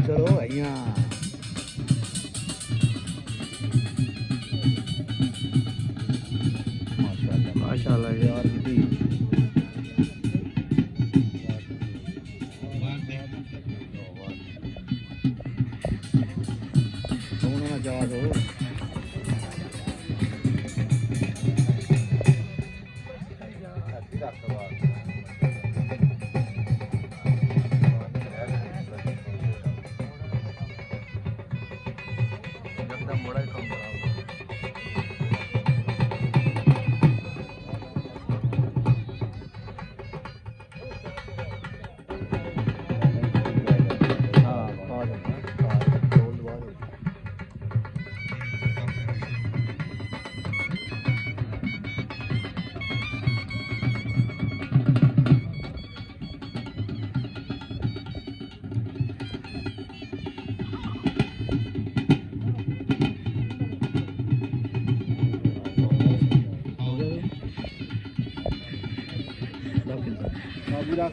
चलो अहियां माशाल्लाह माशाल्लाह यार दी सोना ना जा दो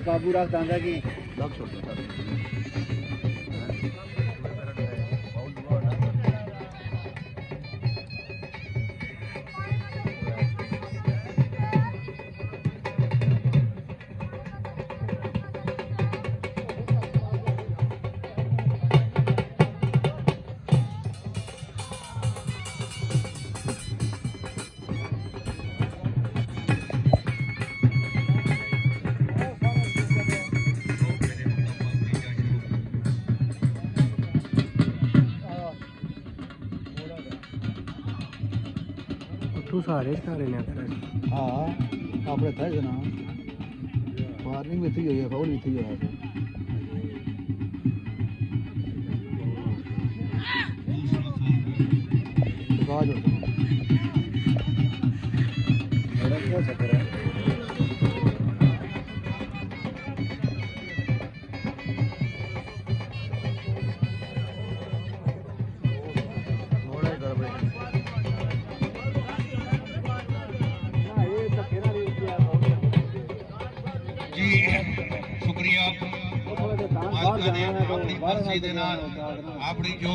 काबू रख दांदा की लग छोड़ दो तू सारे सारे ने आखिर हाँ अपने थे जना वार्निंग भी थी हुई है फाउल भी थी है तो जो बड़ा क्या चक्कर है शुक्रिया। अपनी जो